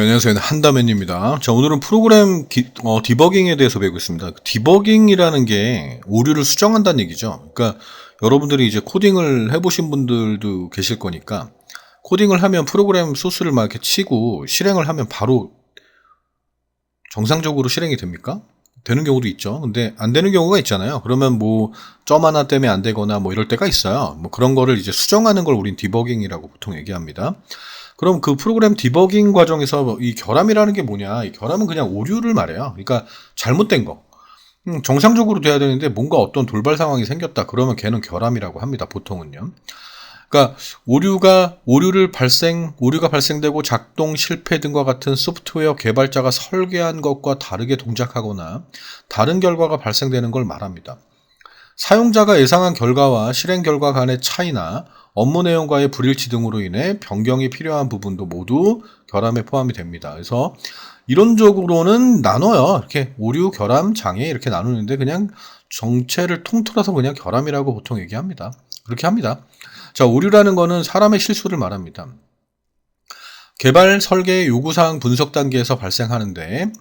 안녕하세요. 한다맨입니다. 자, 오늘은 프로그램 디버깅에 대해서 배우고 있습니다. 디버깅이라는 게 오류를 수정한다는 얘기죠. 그러니까 여러분들이 이제 코딩을 해보신 분들도 계실 거니까 코딩을 하면 프로그램 소스를 막 이렇게 치고 실행을 하면 바로 정상적으로 실행이 됩니까? 되는 경우도 있죠. 근데 안 되는 경우가 있잖아요. 그러면 뭐 점 하나 때문에 안 되거나 뭐 이럴 때가 있어요. 뭐 그런 거를 이제 수정하는 걸 우린 디버깅이라고 보통 얘기합니다. 그럼 그 프로그램 디버깅 과정에서 이 결함이라는 게 뭐냐? 이 결함은 그냥 오류를 말해요. 그러니까 잘못된 거. 정상적으로 돼야 되는데 뭔가 어떤 돌발 상황이 생겼다. 그러면 걔는 결함이라고 합니다. 보통은요. 그러니까 오류가 발생되고 작동 실패 등과 같은 소프트웨어 개발자가 설계한 것과 다르게 동작하거나 다른 결과가 발생되는 걸 말합니다. 사용자가 예상한 결과와 실행 결과 간의 차이나 업무 내용과의 불일치 등으로 인해 변경이 필요한 부분도 모두 결함에 포함이 됩니다. 그래서 이론적으로는 나눠요. 이렇게 오류, 결함, 장애 이렇게 나누는데 그냥 정체를 통틀어서 그냥 결함이라고 보통 얘기합니다. 그렇게 합니다. 자, 오류라는 거는 사람의 실수를 말합니다. 개발, 설계, 요구사항 분석 단계에서 발생하는데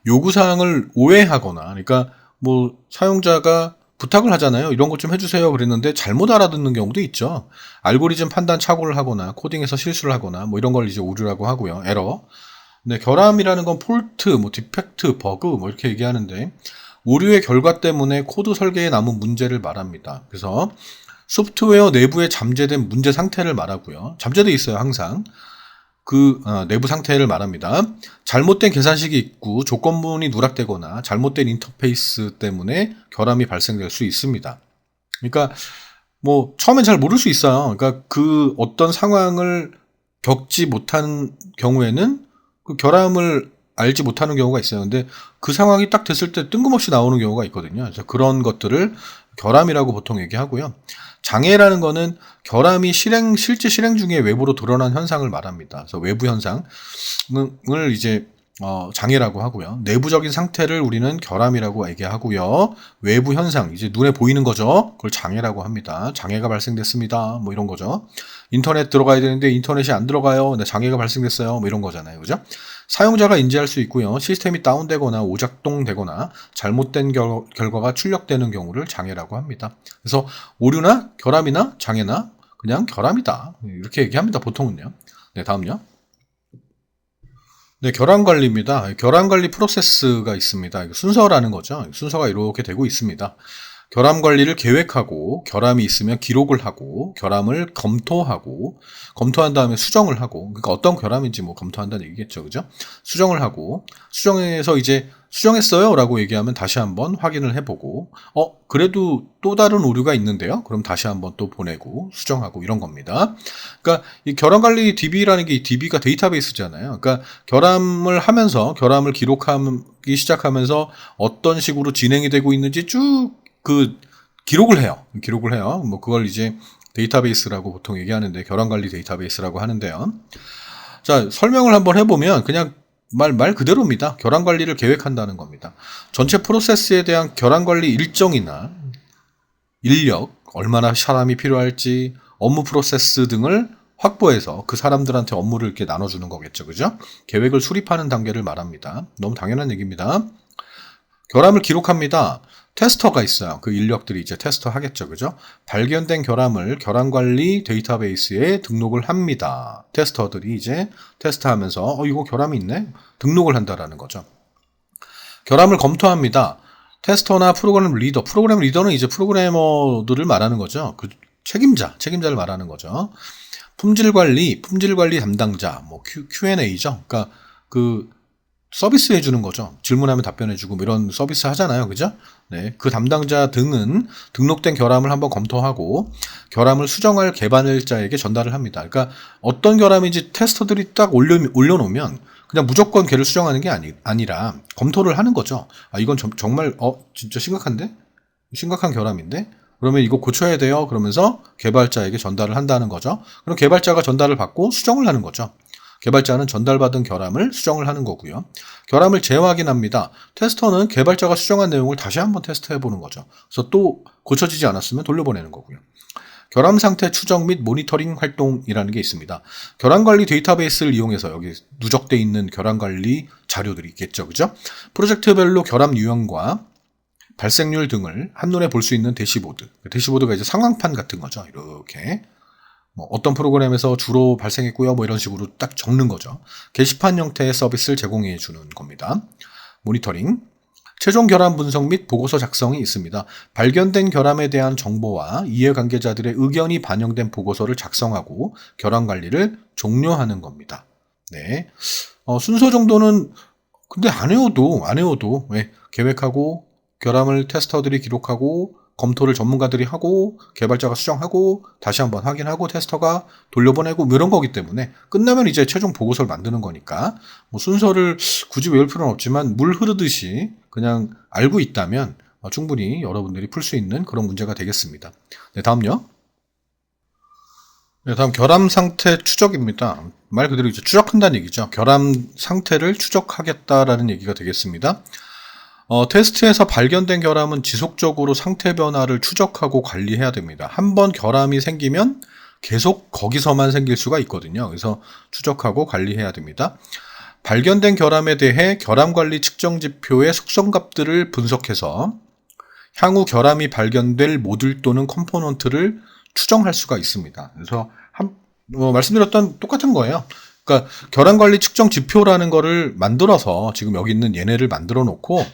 요구사항을 오해하거나 그러니까 뭐 사용자가 부탁을 하잖아요. 이런 것 좀 해주세요. 그랬는데 잘못 알아듣는 경우도 있죠. 알고리즘 판단 착오를 하거나 코딩에서 실수를 하거나 뭐 이런 걸 이제 오류라고 하고요. 에러. 네, 결함이라는 건 폴트, 뭐 디펙트, 버그 뭐 이렇게 얘기하는데 오류의 결과 때문에 코드 설계에 남은 문제를 말합니다. 그래서 소프트웨어 내부에 잠재된 문제 상태를 말하고요. 잠재되어 있어요, 항상. 내부 상태를 말합니다. 잘못된 계산식이 있고 조건문이 누락되거나 잘못된 인터페이스 때문에 결함이 발생될 수 있습니다. 그러니까 뭐 처음엔 잘 모를 수 있어요. 그러니까 그 어떤 상황을 겪지 못한 경우에는 그 결함을 알지 못하는 경우가 있어요. 근데 그 상황이 딱 됐을 때 뜬금없이 나오는 경우가 있거든요. 그래서 그런 것들을 결함이라고 보통 얘기하고요. 장애라는 거는 결함이 실제 실행 중에 외부로 드러난 현상을 말합니다. 그래서 외부 현상을 이제 장애라고 하고요. 내부적인 상태를 우리는 결함이라고 얘기하고요. 외부 현상, 이제 눈에 보이는 거죠. 그걸 장애라고 합니다. 장애가 발생됐습니다. 뭐 이런 거죠. 인터넷 들어가야 되는데 인터넷이 안 들어가요. 장애가 발생됐어요. 뭐 이런 거잖아요. 그죠? 사용자가 인지할 수 있고요. 시스템이 다운되거나 오작동되거나 잘못된 결과가 출력되는 경우를 장애라고 합니다. 그래서 오류나 결함이나 장애나 그냥 결함이다. 이렇게 얘기합니다. 보통은요. 네, 다음요. 네, 결함 관리입니다. 결함 관리 프로세스가 있습니다. 순서라는 거죠. 순서가 이렇게 되고 있습니다. 결함 관리를 계획하고 결함이 있으면 기록을 하고 결함을 검토한 다음에 수정을 하고 그러니까 어떤 결함인지 뭐 검토한다는 얘기겠죠. 그죠? 수정을 하고 수정해서 이제 수정했어요 라고 얘기하면 다시 한번 확인을 해보고 그래도 또 다른 오류가 있는데요. 그럼 다시 한번 또 보내고 수정하고 이런 겁니다. 그러니까 이 결함관리 DB라는 게 이 DB가 데이터베이스잖아요. 그러니까 결함을 하면서 결함을 기록하기 시작하면서 어떤 식으로 진행이 되고 있는지 쭉 기록을 해요. 뭐 그걸 이제 데이터베이스라고 보통 얘기하는데 결함관리 데이터베이스라고 하는데요. 자, 설명을 한번 해보면 그냥 말 그대로입니다. 결함관리를 계획한다는 겁니다. 전체 프로세스에 대한 결함관리 일정이나 인력, 얼마나 사람이 필요할지, 업무 프로세스 등을 확보해서 그 사람들한테 업무를 이렇게 나눠주는 거겠죠. 그죠? 계획을 수립하는 단계를 말합니다. 너무 당연한 얘기입니다. 결함을 기록합니다. 테스터가 있어요. 그 인력들이 이제 테스터 하겠죠. 그죠? 발견된 결함을 결함관리 데이터베이스에 등록을 합니다. 테스터들이 이제 테스트하면서 이거 결함이 있네? 등록을 한다라는 거죠. 결함을 검토합니다. 테스터나 프로그램 리더는 이제 프로그래머들을 말하는 거죠. 그 책임자를 말하는 거죠. 품질 관리 담당자, 뭐 Q&A죠. 그러니까 서비스 해주는 거죠. 질문하면 답변해주고 이런 서비스 하잖아요. 그죠? 네. 그 담당자 등은 등록된 결함을 한번 검토하고 결함을 수정할 개발자에게 전달을 합니다. 그러니까 어떤 결함인지 테스터들이 딱 올려놓으면 그냥 무조건 걔를 수정하는 게 아니라 검토를 하는 거죠. 이건 정말 진짜 심각한 결함인데 그러면 이거 고쳐야 돼요. 그러면서 개발자에게 전달을 한다는 거죠. 그럼 개발자가 전달을 받고 수정을 하는 거죠. 개발자는 전달받은 결함을 수정을 하는 거고요. 결함을 재확인합니다. 테스터는 개발자가 수정한 내용을 다시 한번 테스트해 보는 거죠. 그래서 또 고쳐지지 않았으면 돌려보내는 거고요. 결함 상태 추적 및 모니터링 활동이라는 게 있습니다. 결함 관리 데이터베이스를 이용해서 여기 누적되어 있는 결함 관리 자료들이 있겠죠. 그죠? 프로젝트별로 결함 유형과 발생률 등을 한눈에 볼 수 있는 대시보드. 대시보드가 이제 상황판 같은 거죠. 이렇게. 뭐 어떤 프로그램에서 주로 발생했고요. 뭐 이런 식으로 딱 적는 거죠. 게시판 형태의 서비스를 제공해 주는 겁니다. 모니터링. 최종 결함 분석 및 보고서 작성이 있습니다. 발견된 결함에 대한 정보와 이해관계자들의 의견이 반영된 보고서를 작성하고 결함 관리를 종료하는 겁니다. 네. 순서 정도는 근데 안 해도 네. 계획하고 결함을 테스터들이 기록하고 검토를 전문가들이 하고 개발자가 수정하고 다시 한번 확인하고 테스터가 돌려보내고 뭐 이런 거기 때문에 끝나면 이제 최종 보고서를 만드는 거니까 뭐 순서를 굳이 외울 필요는 없지만 물 흐르듯이 그냥 알고 있다면 충분히 여러분들이 풀 수 있는 그런 문제가 되겠습니다. 네, 다음요. 네, 다음 결함 상태 추적입니다. 말 그대로 이제 추적한다는 얘기죠. 결함 상태를 추적하겠다라는 얘기가 되겠습니다. 테스트에서 발견된 결함은 지속적으로 상태 변화를 추적하고 관리해야 됩니다. 한번 결함이 생기면 계속 거기서만 생길 수가 있거든요. 그래서 추적하고 관리해야 됩니다. 발견된 결함에 대해 결함 관리 측정 지표의 속성값들을 분석해서 향후 결함이 발견될 모듈 또는 컴포넌트를 추정할 수가 있습니다. 그래서 말씀드렸던 똑같은 거예요. 그러니까 결함 관리 측정 지표라는 거를 만들어서 지금 여기 있는 얘네를 만들어 놓고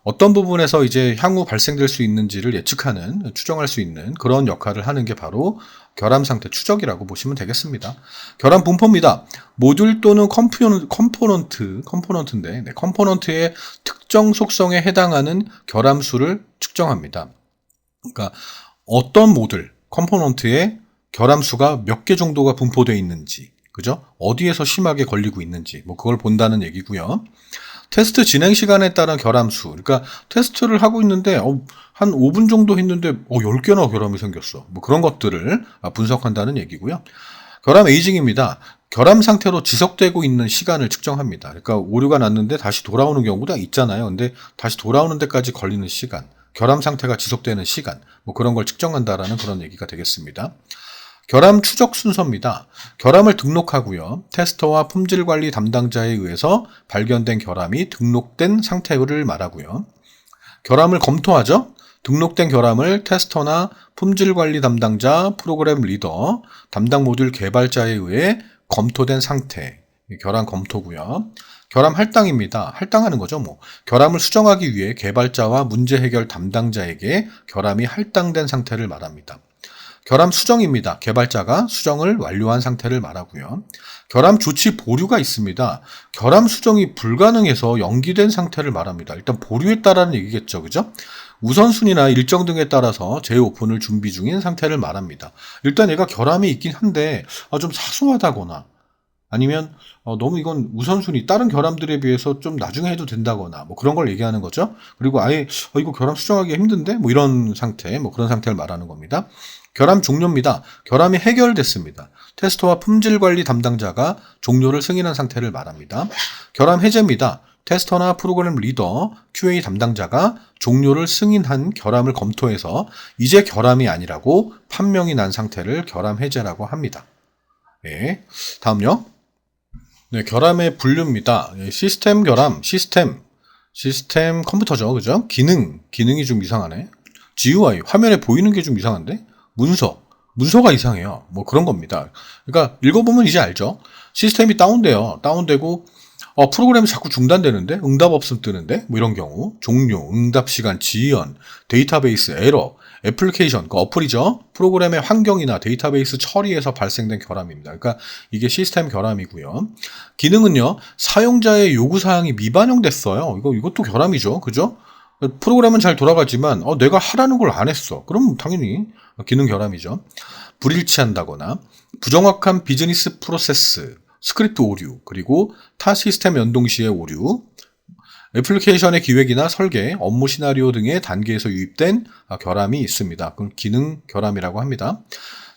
어떤 부분에서 이제 향후 발생될 수 있는지를 예측하는, 추정할 수 있는 그런 역할을 하는 게 바로 결함 상태 추적이라고 보시면 되겠습니다. 결함 분포입니다. 모듈 또는 컴포넌트인데, 네, 컴포넌트의 특정 속성에 해당하는 결함 수를 측정합니다. 그러니까 어떤 모듈, 컴포넌트에 결함 수가 몇 개 정도가 분포되어 있는지, 그죠? 어디에서 심하게 걸리고 있는지, 뭐 그걸 본다는 얘기고요. 테스트 진행 시간에 따른 결함수. 그러니까 테스트를 하고 있는데 한 5분 정도 했는데 10개나 결함이 생겼어. 뭐 그런 것들을 분석한다는 얘기고요. 결함 에이징입니다. 결함 상태로 지속되고 있는 시간을 측정합니다. 그러니까 오류가 났는데 다시 돌아오는 경우가 있잖아요. 근데 다시 돌아오는 데까지 걸리는 시간, 결함 상태가 지속되는 시간, 뭐 그런 걸 측정한다라는 그런 얘기가 되겠습니다. 결함 추적 순서입니다. 결함을 등록하고요. 테스터와 품질관리 담당자에 의해서 발견된 결함이 등록된 상태를 말하고요. 결함을 검토하죠. 등록된 결함을 테스터나 품질관리 담당자, 프로그램 리더, 담당 모듈 개발자에 의해 검토된 상태. 결함 검토고요. 결함 할당입니다. 할당하는 거죠. 뭐 결함을 수정하기 위해 개발자와 문제 해결 담당자에게 결함이 할당된 상태를 말합니다. 결함 수정입니다. 개발자가 수정을 완료한 상태를 말하고요. 결함 조치 보류가 있습니다. 결함 수정이 불가능해서 연기된 상태를 말합니다. 일단 보류했다라는 얘기겠죠. 그죠? 우선순위나 일정 등에 따라서 재오픈을 준비 중인 상태를 말합니다. 일단 얘가 결함이 있긴 한데 좀 사소하다거나 아니면 너무 이건 우선순위 다른 결함들에 비해서 좀 나중에 해도 된다거나 뭐 그런 걸 얘기하는 거죠. 그리고 아예 이거 결함 수정하기가 힘든데 뭐 이런 상태, 뭐 그런 상태를 말하는 겁니다. 결함 종료입니다. 결함이 해결됐습니다. 테스터와 품질관리 담당자가 종료를 승인한 상태를 말합니다. 결함 해제입니다. 테스터나 프로그램 리더, QA 담당자가 종료를 승인한 결함을 검토해서 이제 결함이 아니라고 판명이 난 상태를 결함 해제라고 합니다. 네, 다음요. 네, 결함의 분류입니다. 시스템 결함, 시스템 컴퓨터죠, 그죠? 기능이 좀 이상하네. GUI, 화면에 보이는 게 좀 이상한데? 문서가 이상해요. 뭐 그런 겁니다. 그러니까 읽어보면 이제 알죠. 시스템이 다운되고 프로그램이 자꾸 중단되는데 응답 없음 뜨는데 뭐 이런 경우 종료, 응답 시간, 지연, 데이터베이스 에러, 애플리케이션, 그 어플이죠. 프로그램의 환경이나 데이터베이스 처리에서 발생된 결함입니다. 그러니까 이게 시스템 결함이고요. 기능은요. 사용자의 요구사항이 미반영됐어요. 이것도 결함이죠. 그죠? 프로그램은 잘 돌아가지만 내가 하라는 걸 안 했어. 그럼 당연히 기능 결함이죠. 불일치한다거나 부정확한 비즈니스 프로세스, 스크립트 오류, 그리고 타 시스템 연동 시의 오류, 애플리케이션의 기획이나 설계, 업무 시나리오 등의 단계에서 유입된 결함이 있습니다. 그럼 기능 결함이라고 합니다.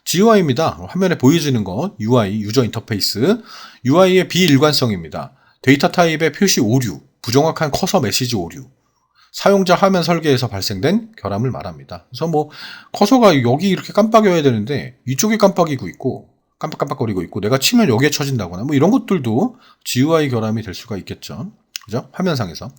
GUI입니다. 화면에 보여지는 것, UI, 유저 인터페이스, UI의 비일관성입니다. 데이터 타입의 표시 오류, 부정확한 커서 메시지 오류, 사용자 화면 설계에서 발생된 결함을 말합니다. 그래서 뭐 커서가 여기 이렇게 깜빡여야 되는데 이쪽에 깜빡이고 있고 깜빡깜빡거리고 있고 내가 치면 여기에 쳐진다거나 뭐 이런 것들도 GUI 결함이 될 수가 있겠죠. 그죠? 화면상에서.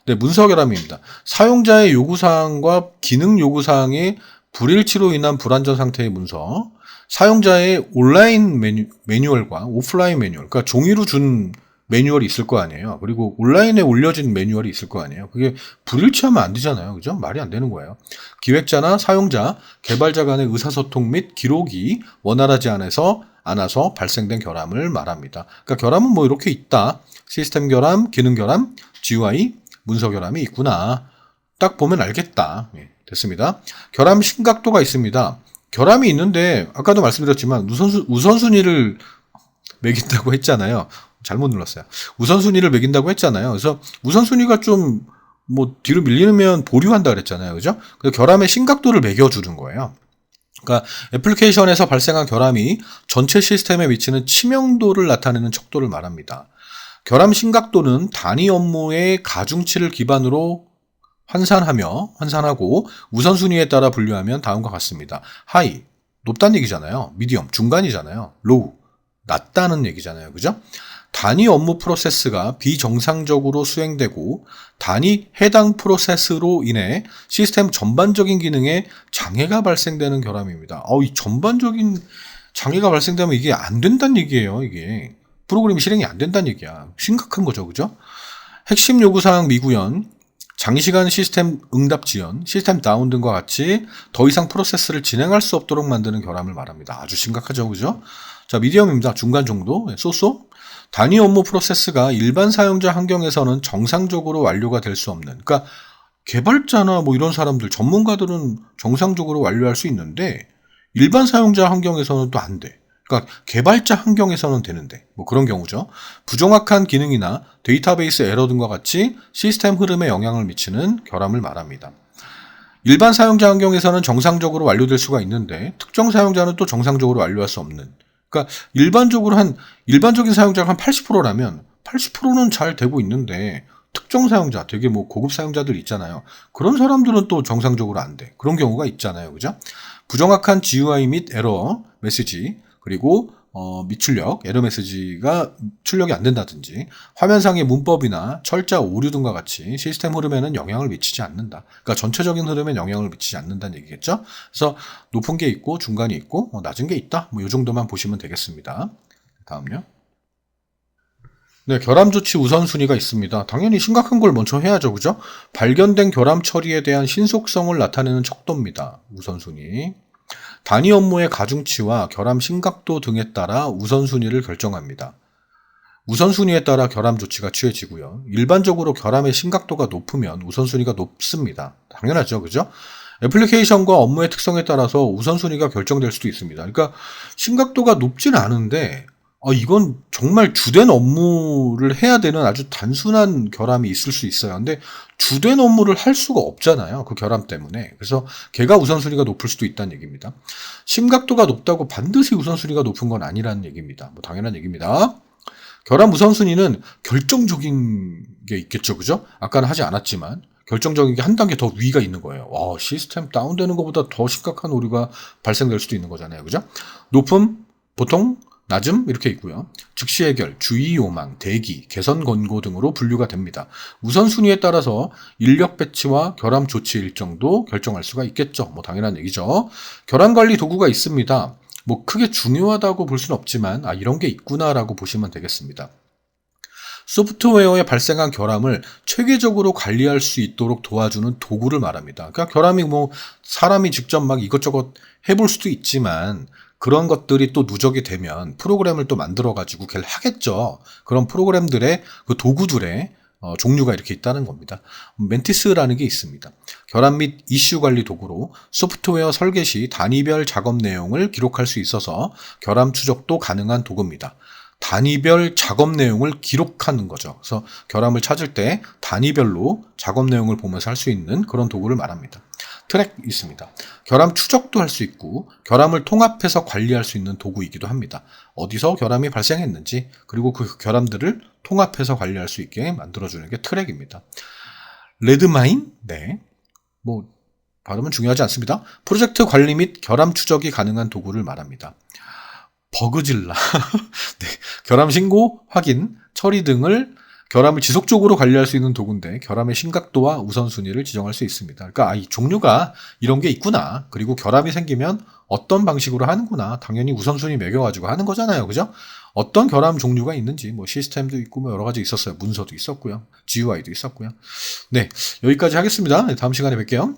네, 문서 결함입니다. 사용자의 요구사항과 기능 요구사항의 불일치로 인한 불완전 상태의 문서, 사용자의 온라인 매뉴얼과 오프라인 매뉴얼, 그러니까 종이로 준 매뉴얼이 있을 거 아니에요. 그리고 온라인에 올려진 매뉴얼이 있을 거 아니에요. 그게 불일치하면 안 되잖아요. 그죠? 말이 안 되는 거예요. 기획자나 사용자, 개발자 간의 의사소통 및 기록이 원활하지 않아서 발생된 결함을 말합니다. 그러니까 결함은 뭐 이렇게 있다. 시스템 결함, 기능 결함, GUI, 문서 결함이 있구나. 딱 보면 알겠다. 예, 됐습니다. 결함 심각도가 있습니다. 결함이 있는데 아까도 말씀드렸지만 우선순위를 매긴다고 했잖아요. 잘못 눌렀어요. 우선순위를 매긴다고 했잖아요. 그래서 우선순위가 좀 뭐 뒤로 밀리면 보류한다 그랬잖아요. 그죠? 그래서 결함의 심각도를 매겨주는 거예요. 그러니까 애플리케이션에서 발생한 결함이 전체 시스템에 미치는 치명도를 나타내는 척도를 말합니다. 결함 심각도는 단위 업무의 가중치를 기반으로 환산하고 우선순위에 따라 분류하면 다음과 같습니다. 하이, 높다는 얘기잖아요. 미디엄, 중간이잖아요. 로우, 낮다는 얘기잖아요. 그죠? 단위 업무 프로세스가 비정상적으로 수행되고 단위 해당 프로세스로 인해 시스템 전반적인 기능에 장애가 발생되는 결함입니다. 이 전반적인 장애가 발생되면 이게 안 된다는 얘기예요. 이게 프로그램이 실행이 안 된다는 얘기야. 심각한 거죠. 그죠? 핵심 요구사항 미구현, 장시간 시스템 응답 지연, 시스템 다운 등과 같이 더 이상 프로세스를 진행할 수 없도록 만드는 결함을 말합니다. 아주 심각하죠. 그죠? 자, 미디엄입니다. 중간 정도. 쏘쏘. 단위 업무 프로세스가 일반 사용자 환경에서는 정상적으로 완료가 될 수 없는, 그러니까 개발자나 뭐 이런 사람들, 전문가들은 정상적으로 완료할 수 있는데 일반 사용자 환경에서는 또 안 돼. 그러니까 개발자 환경에서는 되는데 뭐 그런 경우죠. 부정확한 기능이나 데이터베이스 에러 등과 같이 시스템 흐름에 영향을 미치는 결함을 말합니다. 일반 사용자 환경에서는 정상적으로 완료될 수가 있는데 특정 사용자는 또 정상적으로 완료할 수 없는, 그러니까 일반적인 사용자가 한 80%라면 80%는 잘 되고 있는데 특정 사용자, 되게 뭐 고급 사용자들 있잖아요. 그런 사람들은 또 정상적으로 안 돼. 그런 경우가 있잖아요. 그죠? 부정확한 GUI 및 에러 메시지, 그리고 미출력, 에러 메시지가 출력이 안 된다든지 화면상의 문법이나 철자 오류 등과 같이 시스템 흐름에는 영향을 미치지 않는다. 그러니까 전체적인 흐름에 영향을 미치지 않는다는 얘기겠죠. 그래서 높은 게 있고 중간이 있고 낮은 게 있다. 뭐 이 정도만 보시면 되겠습니다. 다음요. 네, 결함 조치 우선순위가 있습니다. 당연히 심각한 걸 먼저 해야죠. 그죠? 발견된 결함 처리에 대한 신속성을 나타내는 척도입니다. 우선순위. 단위 업무의 가중치와 결함 심각도 등에 따라 우선순위를 결정합니다. 우선순위에 따라 결함 조치가 취해지고요. 일반적으로 결함의 심각도가 높으면 우선순위가 높습니다. 당연하죠. 그죠? 애플리케이션과 업무의 특성에 따라서 우선순위가 결정될 수도 있습니다. 그러니까 심각도가 높지는 않은데 이건 정말 주된 업무를 해야 되는 아주 단순한 결함이 있을 수 있어요. 근데 주된 업무를 할 수가 없잖아요. 그 결함 때문에. 그래서 걔가 우선순위가 높을 수도 있다는 얘기입니다. 심각도가 높다고 반드시 우선순위가 높은 건 아니라는 얘기입니다. 뭐 당연한 얘기입니다. 결함 우선순위는 결정적인 게 있겠죠. 그죠? 아까는 하지 않았지만 결정적인 게 한 단계 더 위가 있는 거예요. 시스템 다운되는 것보다 더 심각한 오류가 발생될 수도 있는 거잖아요. 그죠? 높음, 보통, 낮음 이렇게 있고요. 즉시 해결, 주의 요망, 대기, 개선 권고 등으로 분류가 됩니다. 우선순위에 따라서 인력 배치와 결함 조치 일정도 결정할 수가 있겠죠. 뭐 당연한 얘기죠. 결함 관리 도구가 있습니다. 뭐 크게 중요하다고 볼 수는 없지만 이런 게 있구나라고 보시면 되겠습니다. 소프트웨어에 발생한 결함을 체계적으로 관리할 수 있도록 도와주는 도구를 말합니다. 그러니까 결함이 뭐 사람이 직접 막 이것저것 해볼 수도 있지만 그런 것들이 또 누적이 되면 프로그램을 또 만들어가지고 걔를 하겠죠. 그런 프로그램들의 그 도구들의 종류가 이렇게 있다는 겁니다. 멘티스라는 게 있습니다. 결함 및 이슈 관리 도구로 소프트웨어 설계 시 단위별 작업 내용을 기록할 수 있어서 결함 추적도 가능한 도구입니다. 단위별 작업 내용을 기록하는 거죠. 그래서 결함을 찾을 때 단위별로 작업 내용을 보면서 할 수 있는 그런 도구를 말합니다. 트랙 있습니다. 결함 추적도 할 수 있고 결함을 통합해서 관리할 수 있는 도구이기도 합니다. 어디서 결함이 발생했는지 그리고 그 결함들을 통합해서 관리할 수 있게 만들어주는 게 트랙입니다. 레드마인? 네. 뭐, 발음은 중요하지 않습니다. 프로젝트 관리 및 결함 추적이 가능한 도구를 말합니다. 버그질라. 네. 결함 신고, 확인, 처리 등을 결함을 지속적으로 관리할 수 있는 도구인데 결함의 심각도와 우선순위를 지정할 수 있습니다. 그러니까 이 종류가 이런 게 있구나. 그리고 결함이 생기면 어떤 방식으로 하는구나. 당연히 우선순위 매겨가지고 하는 거잖아요. 그죠? 어떤 결함 종류가 있는지 뭐 시스템도 있고 뭐 여러 가지 있었어요. 문서도 있었고요. GUI도 있었고요. 네, 여기까지 하겠습니다. 다음 시간에 뵐게요.